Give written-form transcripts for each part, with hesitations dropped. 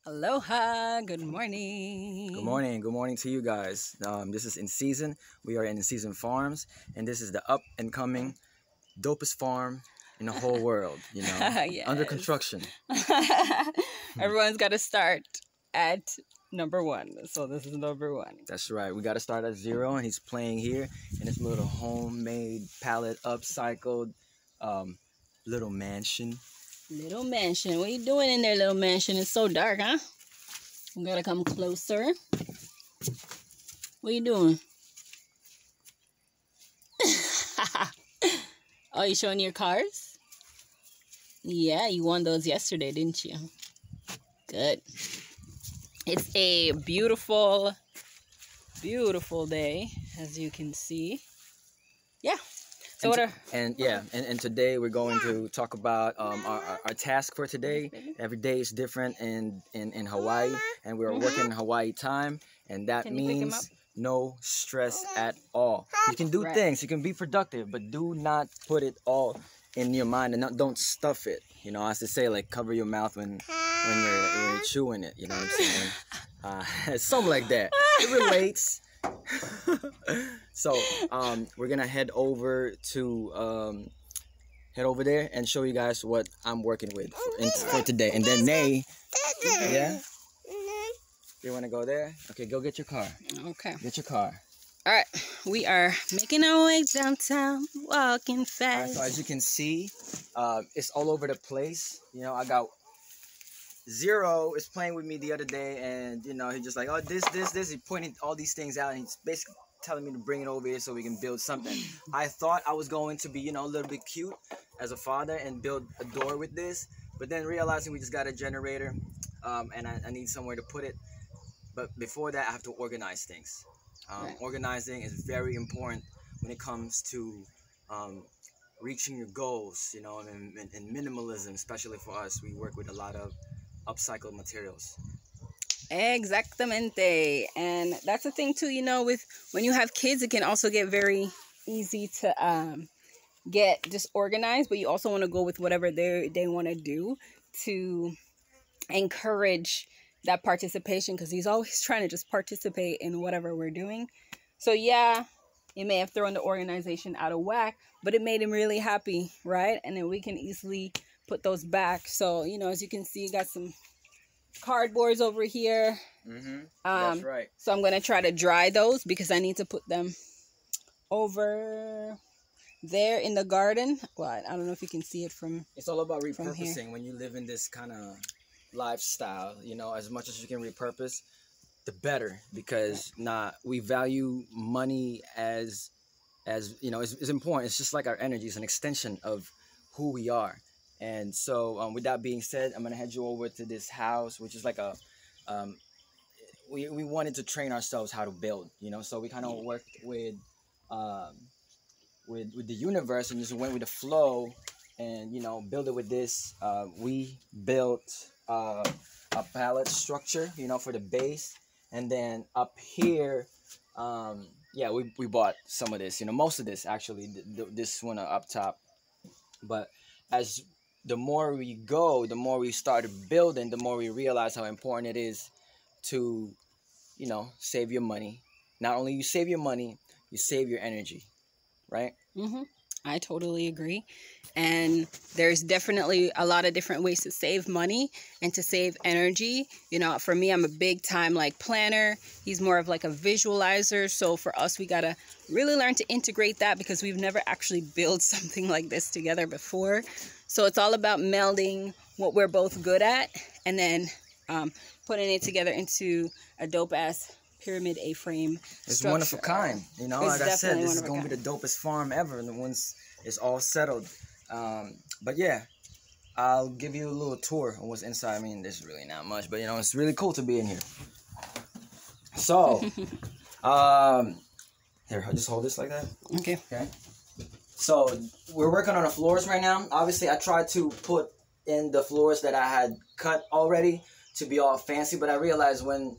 Aloha, good morning. Good morning to you guys. This is INCZN. We are in CZN Farms, and this is the up and coming dopest farm in the whole world. Under Yes. construction. Everyone's got to start at number one. So this is number one. That's right. We got to start at zero, and he's playing here in this little homemade pallet upcycled little mansion. Little mansion. What are you doing in there, little mansion? It's so dark, huh? We got to come closer. What are you doing? Oh, you showing your cars? Yeah, you won those yesterday, didn't you? Good. It's a beautiful, beautiful day, as you can see. Yeah. So and today we're going to talk about our task for today. Every day is different in Hawaii, and we're working Hawaii time, and that means no stress at all. You can do things, you can be productive, but do not put it all in your mind and don't stuff it. As they say, like cover your mouth when you're chewing it. You know what I'm saying? Something like that. It relates. So we're gonna head over there and show you guys what I'm working with for today. And then yeah, you want to go there? Okay, go get your car. Okay, get your car. All right, we are making our way downtown, walking fast. So as you can see, it's all over the place. I got Zero is playing with me the other day, and he's just like, oh, this. He pointed all these things out, and he's basically telling me to bring it over here so we can build something. I thought I was going to be, a little bit cute as a father and build a door with this, but then realizing we just got a generator, and I need somewhere to put it. But before that, I have to organize things. Organizing is very important when it comes to reaching your goals, and minimalism, especially for us. We work with a lot of upcycled materials. Exactamente. And that's the thing too, with when you have kids, it can also get very easy to get disorganized, but you also want to go with whatever they want to do to encourage that participation, because he's always trying to just participate in whatever we're doing. So yeah, it may have thrown the organization out of whack, but it made him really happy, right? And then we can easily put those back. So as you can see, got some cardboards over here. That's right. So I'm gonna try to dry those because I need to put them over there in the garden. Well, I don't know if you can see it from. It's all about repurposing. When you live in this kind of lifestyle, as much as you can repurpose, the better, because we value money as it's important. It's just like our energy. It's an extension of who we are. And so with that being said, I'm gonna head you over to this house, which is like a we wanted to train ourselves how to build, so we kind of worked with the universe and just went with the flow and build it with this. We built a pallet structure, for the base, and then up here, we bought some of this, most of this actually, this one up top. But as the more we go, the more we started building, the more we realize how important it is to, save your money. Not only you save your money, you save your energy, right? I totally agree. And there's definitely a lot of different ways to save money and to save energy. For me, I'm a big time planner. He's more of like a visualizer. So for us, we got to really learn to integrate that, because we've never actually built something like this together before. So it's all about melding what we're both good at and then putting it together into a dope-ass pyramid A-frame It's structure. one of a kind. Like I said, this is going to be the dopest farm ever, and once it's all settled. But yeah, I'll give you a little tour on what's inside. I mean, there's really not much, but it's really cool to be in here. So, here, just hold this like that. Okay. So we're working on the floors right now. Obviously, I tried to put in the floors that I had cut already to be all fancy, but I realized when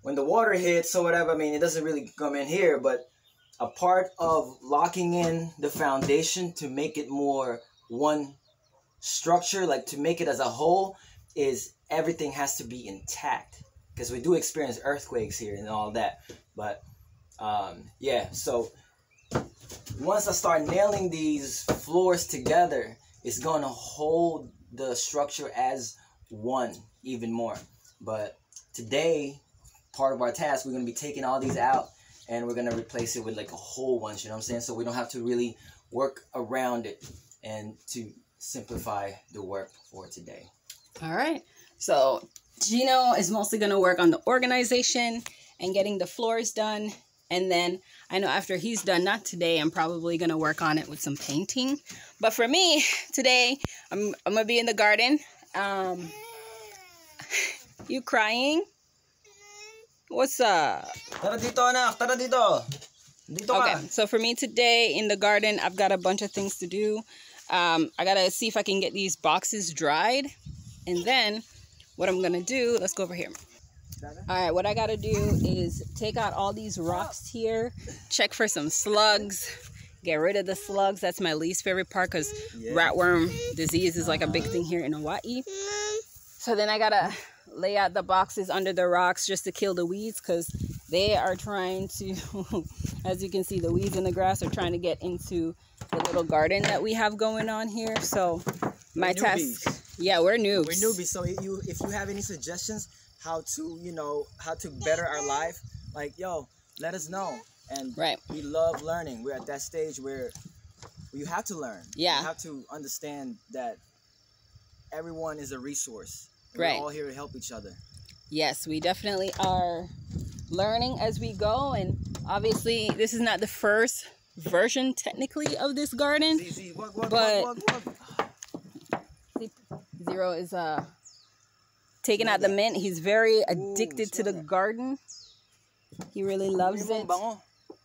the water hits or whatever, I mean, it doesn't really come in here, but a part of locking in the foundation to make it more one structure, like to make it as a whole, is everything has to be intact, because we do experience earthquakes here and all that. But yeah, so once I start nailing these floors together, it's gonna hold the structure as one even more. But today, part of our task, we're gonna be taking all these out and we're gonna replace it with like a whole one, you know what I'm saying? So we don't have to really work around it, and to simplify the work for today. All right. So Gino is mostly going to work on the organization and getting the floors done. And then I know after he's done, not today, I'm probably going to work on it with some painting. But for me, today, I'm going to be in the garden. You crying? What's up? Tara dito, anak. Tara dito. Dito ka. Okay, so for me today in the garden, I've got a bunch of things to do. I got to see if I can get these boxes dried. And then what I'm going to do, let's go over here. All right, what I got to do is take out all these rocks here, check for some slugs, get rid of the slugs. That's my least favorite part, because ratworm disease is like a big thing here in Hawaii. So then I got to lay out the boxes under the rocks just to kill the weeds, because they are trying to, as you can see, the weeds in the grass are trying to get into the little garden that we have going on here. So my task... Yeah, we're noobs. We're newbies. So if you have any suggestions how to better our life, like, yo, let us know. And we love learning. We're at that stage where you have to learn. Yeah. You have to understand that everyone is a resource. We're all here to help each other. Yes, we definitely are learning as we go. And obviously, this is not the first version technically of this garden. But Zero is taking out the mint. He's very addicted to the garden. He really loves it.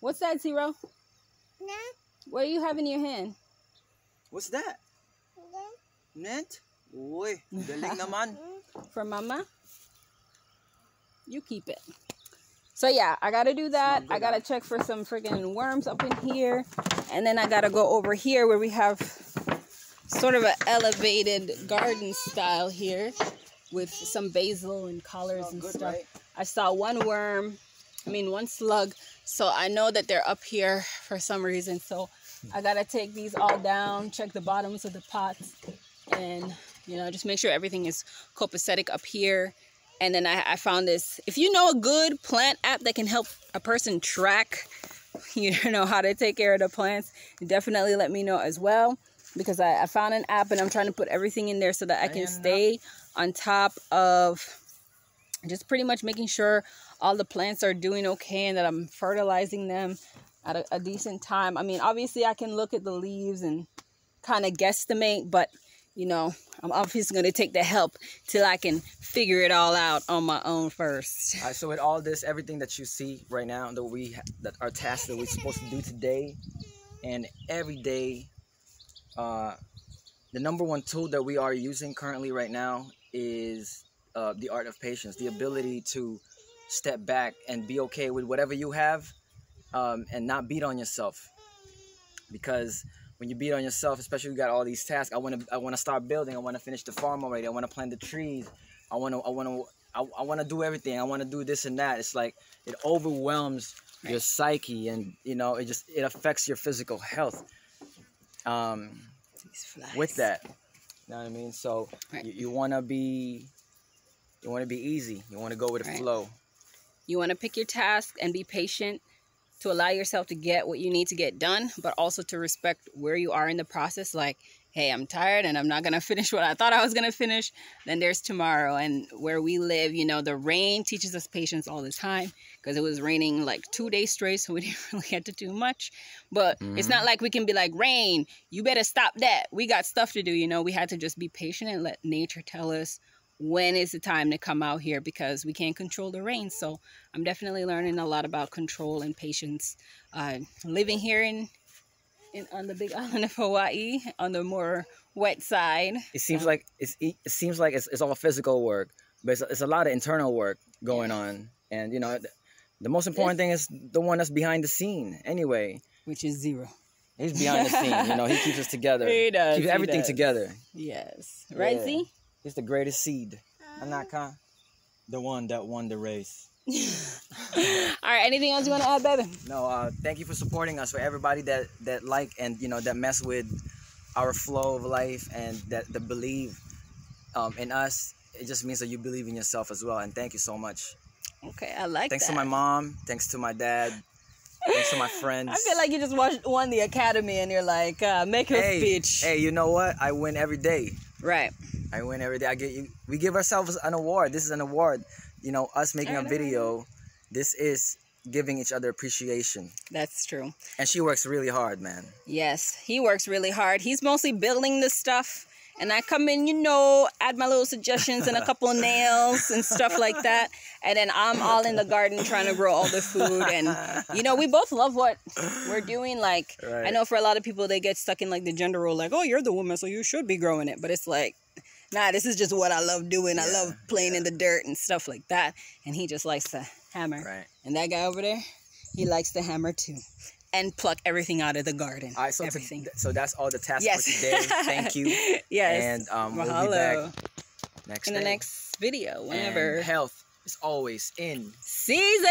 What's that, Zero? What do you have in your hand? What's that? Mint? Uy, galing naman. For Mama? You keep it. So yeah, I gotta do that. I gotta check for some freaking worms up in here. And then I gotta go over here where we have sort of an elevated garden style here with some basil and collards and stuff. Right? I saw one slug. So I know that they're up here for some reason. So I gotta take these all down, check the bottoms of the pots, and just make sure everything is copacetic up here. And then I found this. If you know a good plant app that can help a person track, how to take care of the plants, definitely let me know as well. Because I found an app and I'm trying to put everything in there so that I can stay on top of just pretty much making sure all the plants are doing okay and that I'm fertilizing them at a decent time. I mean, obviously I can look at the leaves and kind of guesstimate, but I'm obviously going to take the help till I can figure it all out on my own first. All right, so with all this, everything that you see right now that our tasks that we're supposed to do today and every day, the number one tool that we are using currently right now is the art of patience, the ability to step back and be okay with whatever you have, and not beat on yourself. Because when you beat on yourself, especially you got all these tasks, I want to start building, I want to finish the farm already, I want to plant the trees, I want to do everything, I want to do this and that. It's like it overwhelms your psyche, and it affects your physical health. With that, you know what I mean? So you want to be easy. You want to go with the flow. You want to pick your task and be patient to allow yourself to get what you need to get done, but also to respect where you are in the process. Like, hey, I'm tired and I'm not going to finish what I thought I was going to finish. Then there's tomorrow. And where we live, the rain teaches us patience all the time, because it was raining like 2 days straight. So we didn't really have to do much. But it's not like we can be like, rain, you better stop that. We got stuff to do. We had to just be patient and let nature tell us when is the time to come out here, because we can't control the rain. So I'm definitely learning a lot about control and patience. Living here on the big island of Hawaii, on the more wet side. It seems like it's all physical work, but it's a lot of internal work going on. And the most important thing is the one that's behind the scene anyway, which is Zero. He's behind the scene. He keeps us together. He does. Keeps everything together. Yes. Right, Z? He's the greatest seed. Anaka, the one that won the race. All right, anything else you want to add, baby? No, thank you for supporting us. For everybody that like and that mess with our flow of life and that believe in us. It just means that you believe in yourself as well. And thank you so much. Okay, I like Thanks that. to my mom. Thanks to my dad. Thanks to my friends. I feel like you just won the academy and you're like, make your speech. Hey, you know what? I win every day. Right. I win every day. We give ourselves an award. This is an award. Us making a video, this is giving each other appreciation. That's true. And she works really hard, man. Yes, he works really hard. He's mostly building this stuff. And I come in, add my little suggestions and a couple of nails and stuff like that. And then I'm all in the garden trying to grow all the food. And, we both love what we're doing. Like, right. I know for a lot of people, they get stuck in, like, the gender role. Like, oh, you're the woman, so you should be growing it. But it's like, nah, this is just what I love doing. I love playing in the dirt and stuff like that. And he just likes to hammer. Right. And that guy over there, he likes to hammer, too. And pluck everything out of the garden. All right, so everything. So that's all the tasks for today. Thank you. Yes. And we'll be back in the next video, whenever. And health is always in season.